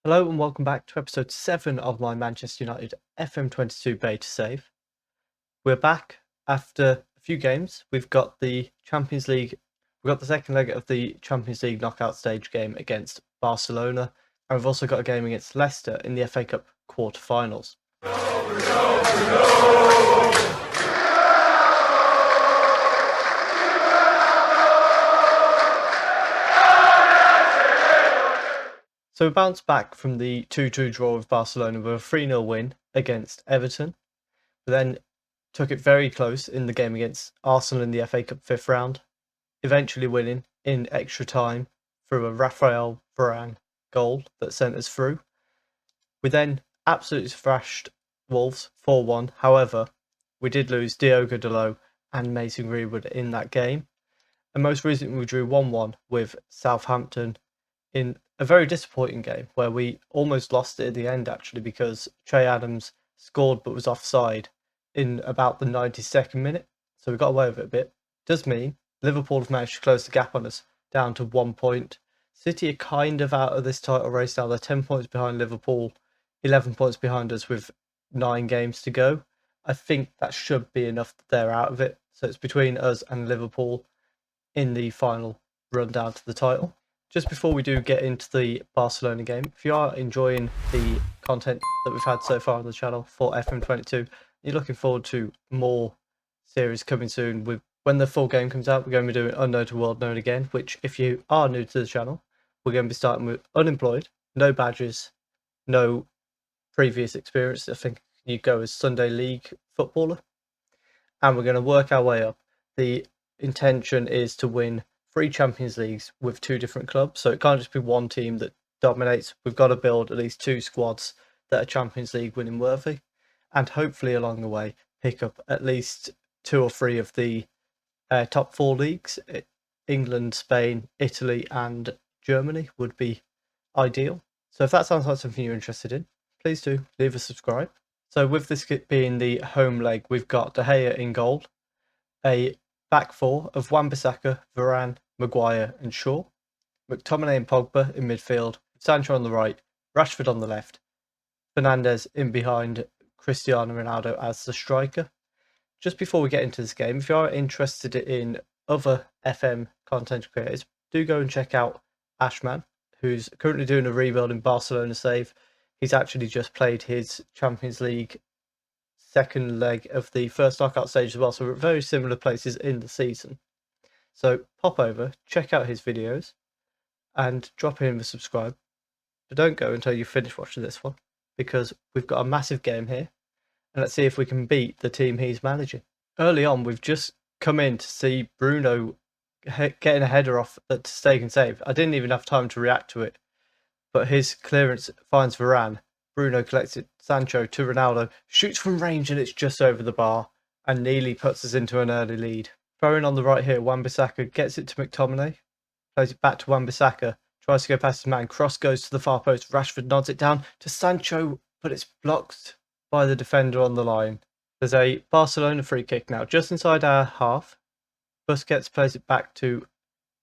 Hello and welcome back to episode 7 of my Manchester United FM22 beta save. We're back after a few games. We've got the Champions League, we've got the second leg of the Champions League knockout stage game against Barcelona, and we've also got a game against Leicester in the FA Cup quarter-finals. So we bounced back from the 2-2 draw with Barcelona with a 3-0 win against Everton. We then took it very close in the game against Arsenal in the FA Cup 5th round, eventually winning in extra time through a Raphael Varane goal that sent us through. We then absolutely thrashed Wolves 4-1. However, we did lose Diogo Dalot and Mason Greenwood in that game. And most recently we drew 1-1 with Southampton in a very disappointing game where we almost lost it at the end actually because Che Adams scored but was offside in about the 92nd minute. So we got away with it a bit. Does mean Liverpool have managed to close the gap on us down to 1 point. City are kind of out of this title race now. They're 10 points behind Liverpool, 11 points behind us with 9 games to go. I think that should be enough that they're out of it. So it's between us and Liverpool in the final run down to the title. Just before we do get into the Barcelona game, if you are enjoying the content that we've had so far on the channel for FM22, you're looking forward to more series coming soon. When the full game comes out, we're going to be doing Unknown to World Known again, which if you are new to the channel, we're going to be starting with Unemployed, no badges, no previous experience. I think you go as Sunday League footballer. And we're going to work our way up. The intention is to win 3 Champions Leagues with 2 different clubs, so it can't just be one team that dominates. We've got to build at least 2 squads that are Champions League winning worthy, and hopefully along the way pick up at least 2 or 3 of the top 4 leagues. England, Spain, Italy and Germany would be ideal. So if that sounds like something you're interested in, please do leave a subscribe. So with this being the home leg, we've got De Gea in goal, a back 4 of Wan-Bissaka, Varane, Maguire and Shaw, McTominay and Pogba in midfield, Sancho on the right, Rashford on the left, Fernandes in behind Cristiano Ronaldo as the striker. Just before we get into this game, if you are interested in other FM content creators, do go and check out Ashman, who's currently doing a rebuild in Barcelona save. He's actually just played his Champions League second leg of the first knockout stage as well, so we're at very similar places in the season. So pop over, check out his videos and drop in a subscribe, but don't go until you finish watching this one because we've got a massive game here and let's see if we can beat the team he's managing. Early on we've just come in to see Bruno getting a header off at Stake and Save. I didn't even have time to react to it, but his clearance finds Varane. Bruno collects it, Sancho to Ronaldo, shoots from range and it's just over the bar and nearly puts us into an early lead. Throwing on the right here, Wan-Bissaka gets it to McTominay, plays it back to Wan-Bissaka, tries to go past his man, cross goes to the far post, Rashford nods it down to Sancho, but it's blocked by the defender on the line. There's a Barcelona free kick now, just inside our half. Busquets plays it back to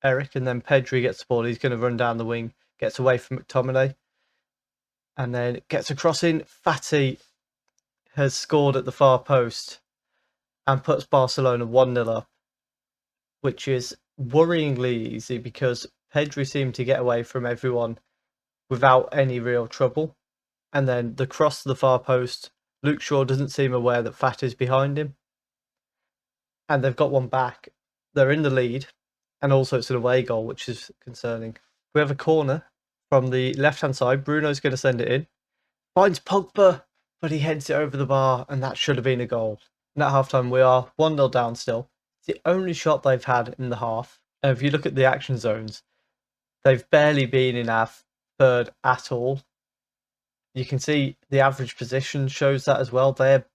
Eric and then Pedri gets the ball, he's going to run down the wing, gets away from McTominay. And then gets a cross in. Fati has scored at the far post and puts Barcelona 1-0 up, which is worryingly easy because Pedri seemed to get away from everyone without any real trouble. And then the cross to the far post, Luke Shaw doesn't seem aware that Fati's behind him. And they've got one back. They're in the lead. And also it's an away goal, which is concerning. We have a corner from the left-hand side. Bruno's going to send it in. Finds Pogba, but he heads it over the bar, and that should have been a goal. And at halftime, we are 1-0 down still. It's the only shot they've had in the half. And if you look at the action zones, they've barely been in our third at all. You can see the average position shows that as well. They're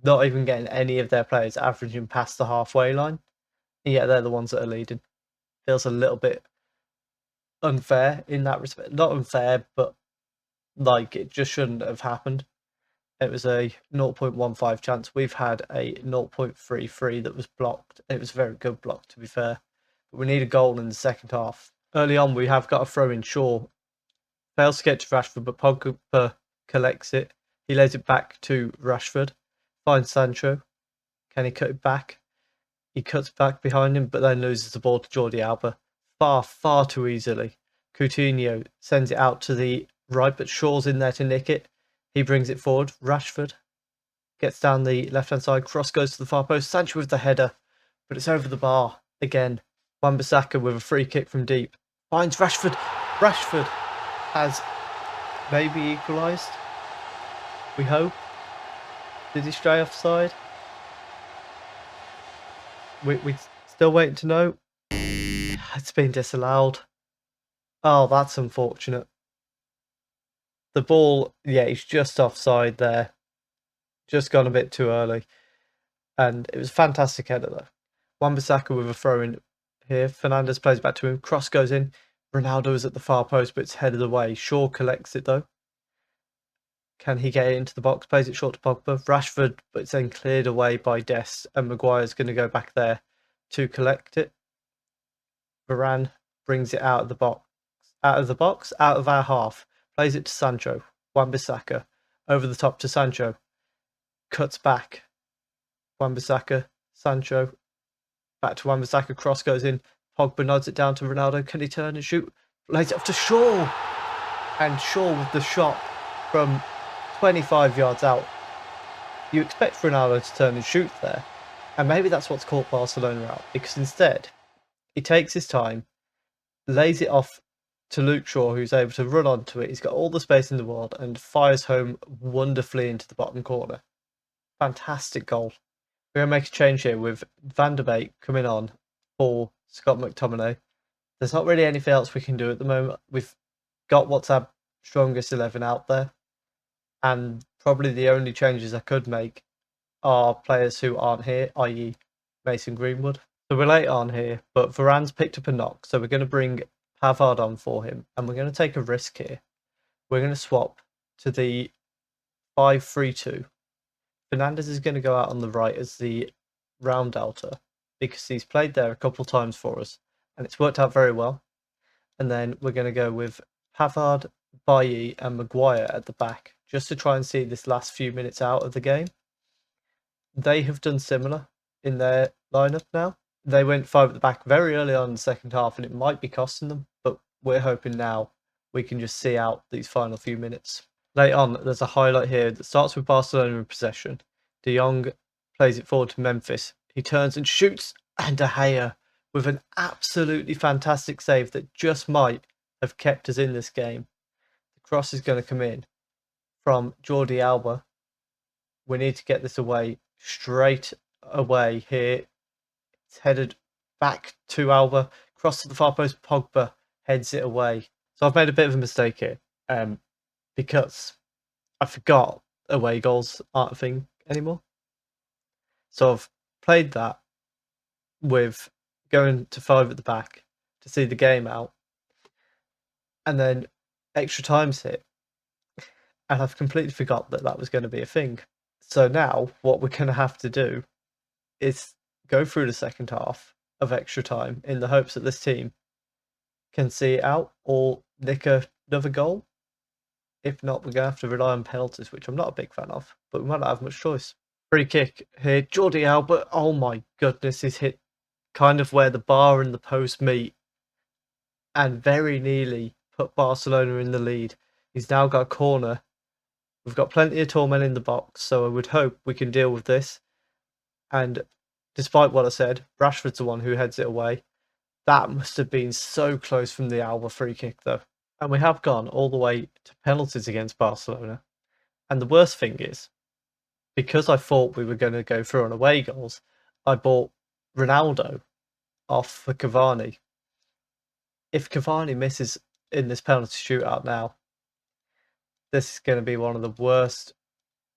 not even getting any of their players averaging past the halfway line. And yet they're the ones that are leading. Feels a little bit unfair in that respect. Not unfair, but like it just shouldn't have happened. It was a 0.15 chance. We've had a 0.33 that was blocked. It was a very good block, to be fair. But we need a goal in the second half. Early on, we have got a throw in. Shaw fails to get to Rashford, but Pogba collects it. He lays it back to Rashford, finds Sancho. Can he cut it back? He cuts back behind him, but then loses the ball to Jordi Alba far too easily. Coutinho sends it out to the right, but Shaw's in there to nick it. He brings it forward. Rashford gets down the left-hand side. Cross goes to the far post. Sancho with the header, but it's over the bar again. Wan-Bissaka with a free kick from deep finds Rashford. Rashford has maybe equalised. We hope. Did he stray offside? We still waiting to know. It's been disallowed. Oh, that's unfortunate. The ball, yeah, he's just offside there. Just gone a bit too early. And it was a fantastic header though. Wan-Bissaka with a throw in here. Fernandes plays back to him. Cross goes in. Ronaldo is at the far post, but it's headed away. Shaw collects it though. Can he get it into the box? Plays it short to Pogba. Rashford, but it's then cleared away by Dest, and Maguire's going to go back there to collect it. Varane brings it out of the box. Out of our half. Plays it to Sancho. Wan-Bissaka over the top to Sancho. Cuts back. Wan-Bissaka, Sancho. Back to Wan-Bissaka. Cross goes in. Pogba nods it down to Ronaldo. Can he turn and shoot? Lays it off to Shaw. And Shaw with the shot from 25 yards out. You expect Ronaldo to turn and shoot there. And maybe that's what's caught Barcelona out. Because instead, he takes his time, lays it off to Luke Shaw, who's able to run onto it. He's got all the space in the world and fires home wonderfully into the bottom corner. Fantastic goal. We're going to make a change here with Van der Beek coming on for Scott McTominay. There's not really anything else we can do at the moment. We've got what's our strongest 11 out there. And probably the only changes I could make are players who aren't here, i.e. Mason Greenwood. So we're late on here, but Varane's picked up a knock, so we're going to bring Pavard on for him, and we're going to take a risk here. We're going to swap to the 5-3-2. Fernandes is going to go out on the right as the roundouter because he's played there a couple of times for us, and it's worked out very well. And then we're going to go with Pavard, Bailly, and Maguire at the back, just to try and see this last few minutes out of the game. They have done similar in their lineup now. They went 5 at the back very early on in the second half, and it might be costing them, but we're hoping now we can just see out these final few minutes. Late on, there's a highlight here that starts with Barcelona in possession. De Jong plays it forward to Memphis. He turns and shoots, and De Gea with an absolutely fantastic save that just might have kept us in this game. The cross is going to come in from Jordi Alba. We need to get this away, straight away here. It's headed back to Alba, cross to the far post. Pogba heads it away. So I've made a bit of a mistake here, because I forgot away goals aren't a thing anymore. So I've played that with going to 5 at the back to see the game out, and then extra time's hit, and I've completely forgot that that was going to be a thing. So now what we're going to have to do is go through the second half of extra time in the hopes that this team can see it out or nick another goal. If not, we're going to have to rely on penalties, which I'm not a big fan of, but we might not have much choice. Free kick here. Jordi Alba, oh my goodness, he's hit kind of where the bar and the post meet and very nearly put Barcelona in the lead. He's now got a corner. We've got plenty of tall men in the box, so I would hope we can deal with this. And despite what I said, Rashford's the one who heads it away. That must have been so close from the Alba free kick, though. And we have gone all the way to penalties against Barcelona. And the worst thing is, because I thought we were going to go through on away goals, I bought Ronaldo off for Cavani. If Cavani misses in this penalty shootout now, this is going to be one of the worst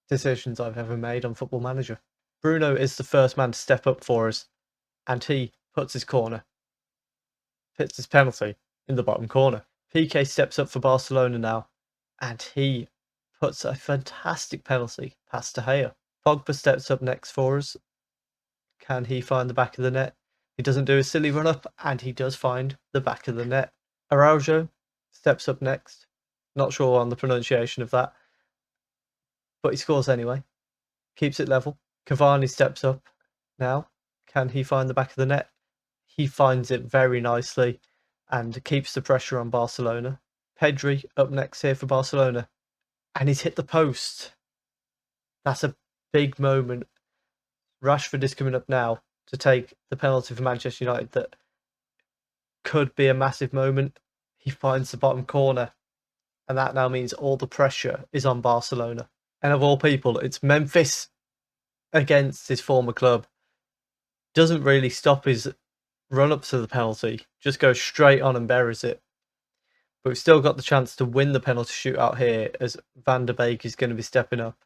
decisions I've ever made on Football Manager. Bruno is the first man to step up for us, and he puts his corner. Hits his penalty in the bottom corner. PK steps up for Barcelona now, and he puts a fantastic penalty past De Gea. Pogba steps up next for us. Can he find the back of the net? He doesn't do a silly run-up, and he does find the back of the net. Araujo steps up next. Not sure on the pronunciation of that. But he scores anyway. Keeps it level. Cavani steps up now. Can he find the back of the net? He finds it very nicely and keeps the pressure on Barcelona. Pedri up next here for Barcelona. And he's hit the post. That's a big moment. Rashford is coming up now to take the penalty for Manchester United that could be a massive moment. He finds the bottom corner. And that now means all the pressure is on Barcelona. And of all people, it's Memphis against his former club. Doesn't really stop his run-up to the penalty. Just goes straight on and buries it. But we've still got the chance to win the penalty shootout here, as Van der Beek is going to be stepping up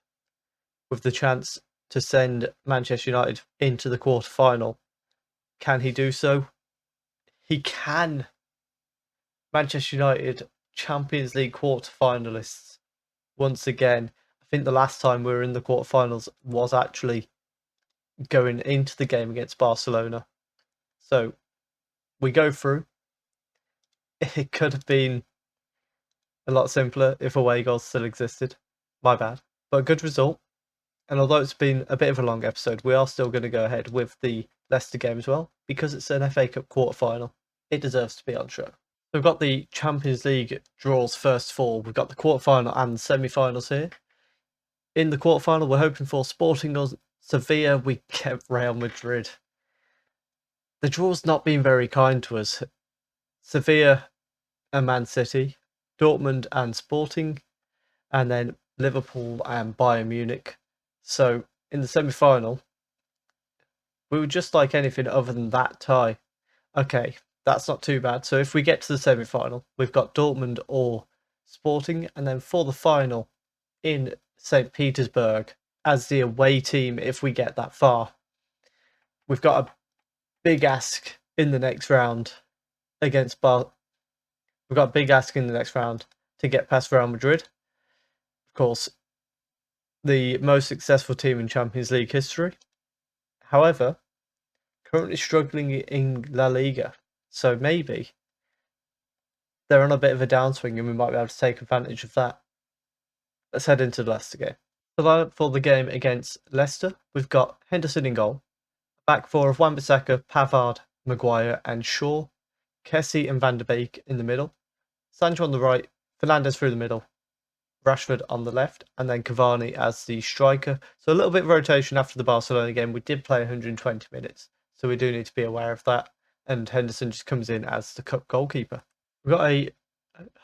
with the chance to send Manchester United into the quarter-final. Can he do so? He can. Manchester United, Champions League quarter-finalists. Once again, I think the last time we were in the quarter-finals was actually going into the game against Barcelona. So we go through. It could have been a lot simpler if away goals still existed. My bad. But a good result. And although it's been a bit of a long episode, we are still going to go ahead with the Leicester game as well, because it's an FA Cup quarter-final. It deserves to be on show. We've got the Champions League draws first of all. We've got the quarter-final and semi-finals here. In the quarter-final, we're hoping for Sporting or Sevilla. We kept Real Madrid. The draw's not been very kind to us. Sevilla and Man City, Dortmund and Sporting, and then Liverpool and Bayern Munich. So in the semi-final, we would just like anything other than that tie. Okay, that's not too bad. So if we get to the semi-final, we've got Dortmund or Sporting, and then for the final in St. Petersburg as the away team, if we get that far, we've got a big ask in the next round against We've got a big ask in the next round to get past Real Madrid. Of course, the most successful team in Champions League history. However, currently struggling in La Liga. So maybe they're on a bit of a downswing and we might be able to take advantage of that. Let's head into the Leicester game. The lineup for the game against Leicester, we've got Henderson in goal. Back four of Wan-Bissaka, Pavard, Maguire and Shaw. Kessie and Van der Beek in the middle. Sancho on the right, Fernandes through the middle. Rashford on the left, and then Cavani as the striker. So a little bit of rotation after the Barcelona game. We did play 120 minutes, so we do need to be aware of that. And Henderson just comes in as the cup goalkeeper. We've got a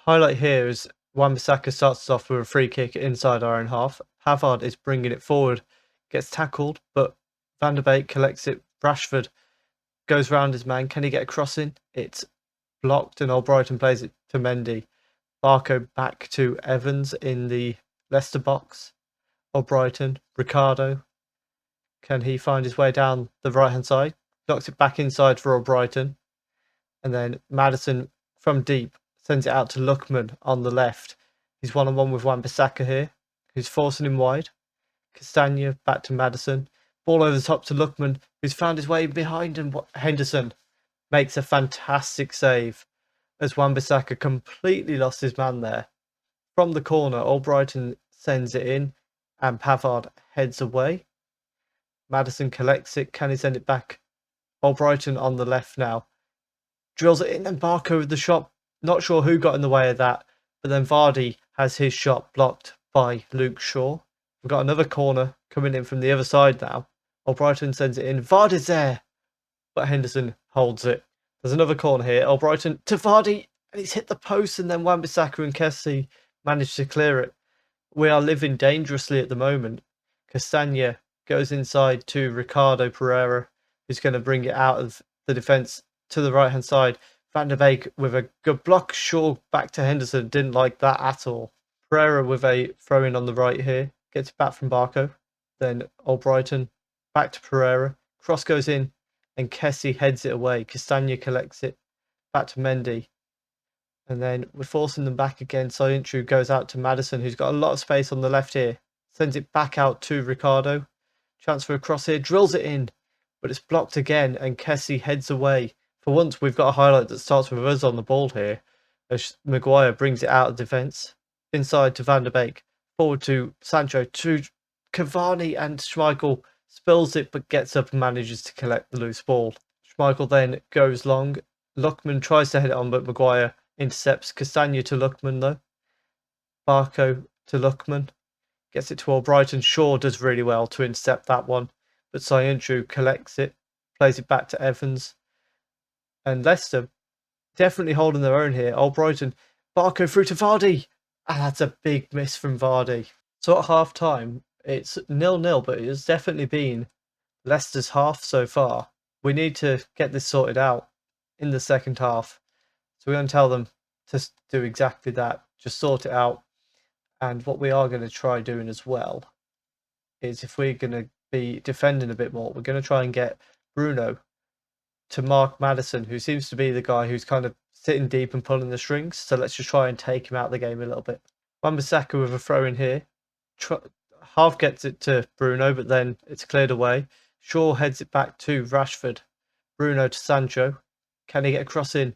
highlight here as Wan-Bissaka starts us off with a free kick inside our own half. Pavard is bringing it forward, gets tackled, but Van der Beek collects it. Rashford goes round his man. Can he get a cross in? It's blocked, and Albrighton plays it to Mendy. Barco back to Evans in the Leicester box. Albrighton, Ricardo. Can he find his way down the right-hand side? Knocks it back inside for Albrighton. And then Maddison from deep sends it out to Lookman on the left. He's one-on-one with Wan-Bissaka here, who's forcing him wide. Castagna back to Maddison. Ball over the top to Lookman, who's found his way behind, and Henderson makes a fantastic save as Wan-Bissaka completely lost his man there. From the corner, Albrighton sends it in and Pavard heads away. Maddison collects it. Can he send it back? Albrighton on the left now. Drills it in and Barco with the shot. Not sure who got in the way of that, but then Vardy has his shot blocked by Luke Shaw. We've got another corner coming in from the other side now. Albrighton sends it in. Vardy's there, but Henderson holds it. There's another corner here. Albrighton to Vardy, and he's hit the post, and then Wan-Bissaka and Kessie managed to clear it. We are living dangerously at the moment. Castagna goes inside to Ricardo Pereira, who's going to bring it out of the defence to the right-hand side. Van der Beek with a good block. Shaw back to Henderson. Didn't like that at all. Pereira with a throw-in on the right here. Gets it back from Barco. Then Albrighton back to Pereira. Cross goes in, and Kessie heads it away. Castagna collects it back to Mendy. And then we're forcing them back again. Soyuncu goes out to Maddison, who's got a lot of space on the left here. Sends it back out to Ricardo. Chance for a cross here. Drills it in, but it's blocked again, and Kessie heads away. For once, we've got a highlight that starts with us on the ball here, as Maguire brings it out of defence. inside to Van der Beek, forward to Sancho, to Cavani, and Schmeichel spills it but gets up and manages to collect the loose ball. Schmeichel then goes long. Lookman tries to head it on, but Maguire intercepts. Castagna to Lookman though. Barco to Lookman. Gets it to Albrighton. Shaw does really well to intercept that one, but Sayuncu collects it, plays it back to Evans. And Leicester definitely holding their own here. Albrighton, Barco through to Vardy. And that's a big miss from Vardy. So at half time, it's 0-0, but it has definitely been Leicester's half so far. We need to get this sorted out in the second half. So we're going to tell them to do exactly that. Just sort it out. And what we are going to try doing as well is, if we're going to be defending a bit more, we're going to try and get Bruno to mark Maddison, who seems to be the guy who's kind of sitting deep and pulling the strings. So let's just try and take him out of the game a little bit. Wan-Bissaka with a throw in here. Half gets it to Bruno, but then it's cleared away. Shaw heads it back to Rashford. Bruno to Sancho. Can he get a cross in?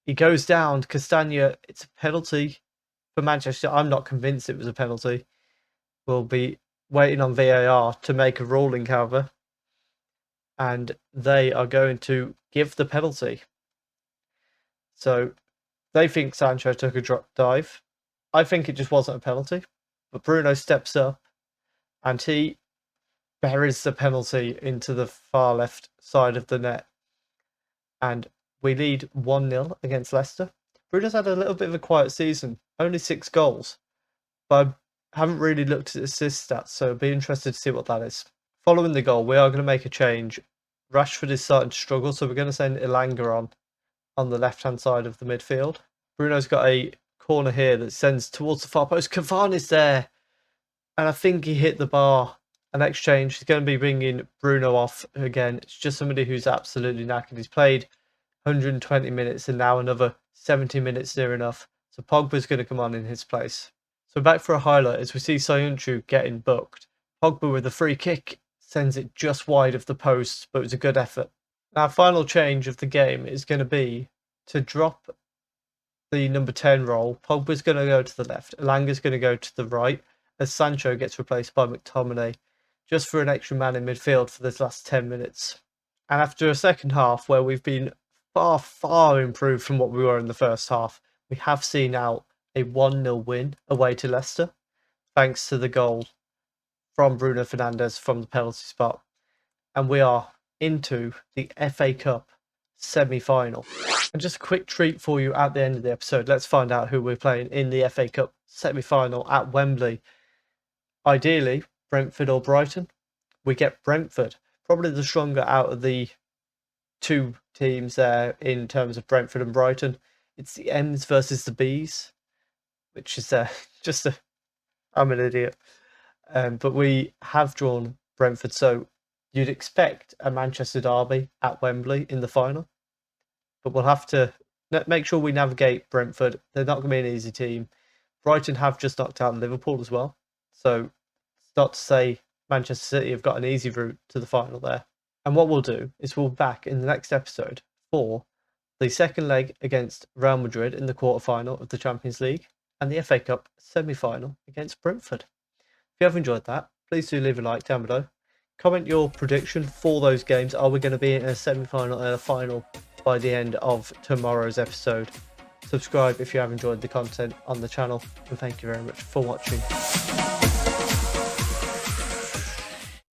He goes down. Castagna, it's a penalty for Manchester. I'm not convinced it was a penalty. We'll be waiting on VAR to make a ruling, however. And they are going to give the penalty. So they think Sancho took a drop dive. I think it just wasn't a penalty. But Bruno steps up and he buries the penalty into the far left side of the net. And we lead 1-0 against Leicester. Bruno's had a little bit of a quiet season. Only 6 goals. But I haven't really looked at assist stats, so I'll be interested to see what that is. Following the goal, we are going to make a change. Rashford is starting to struggle, so we're going to send Elanga on the left-hand side of the midfield. Bruno's got a corner here that sends towards the far post. Cavani's there. And I think he hit the bar. An exchange. He's going to be bringing Bruno off again. It's just somebody who's absolutely knackered. He's played 120 minutes and now another 70 minutes near enough. So Pogba's going to come on in his place. So back for a highlight as we see Sayuncu getting booked. Pogba with a free kick sends it just wide of the post, but it was a good effort. Now, final change of the game is going to be to drop the number 10 role. Pogba's going to go to the left. Elanga's going to go to the right as Sancho gets replaced by McTominay, just for an extra man in midfield for this last 10 minutes. And after a second half where we've been far, far improved from what we were in the first half, we have seen out a 1-0 win away to Leicester, thanks to the goal from Bruno Fernandes from the penalty spot. And we are into the FA Cup semi-final. And just a quick treat for you at the end of the episode. Let's find out who we're playing in the FA Cup semi-final at Wembley. Ideally, Brentford or Brighton. We get Brentford, probably the stronger out of the 2 teams there in terms of Brentford and Brighton. It's the M's versus the B's, which is just a... I'm an idiot. But we have drawn Brentford, so you'd expect a Manchester derby at Wembley in the final. But we'll have to make sure we navigate Brentford. They're not going to be an easy team. Brighton have just knocked out Liverpool as well. So it's not to say Manchester City have got an easy route to the final there. And what we'll do is we'll be back in the next episode for the second leg against Real Madrid in the quarter-final of the Champions League and the FA Cup semi-final against Brentford. If you have enjoyed that, please do leave a like down below. Comment your prediction for those games. Are we going to be in a semi-final and a final by the end of tomorrow's episode? Subscribe if you have enjoyed the content on the channel, and thank you very much for watching.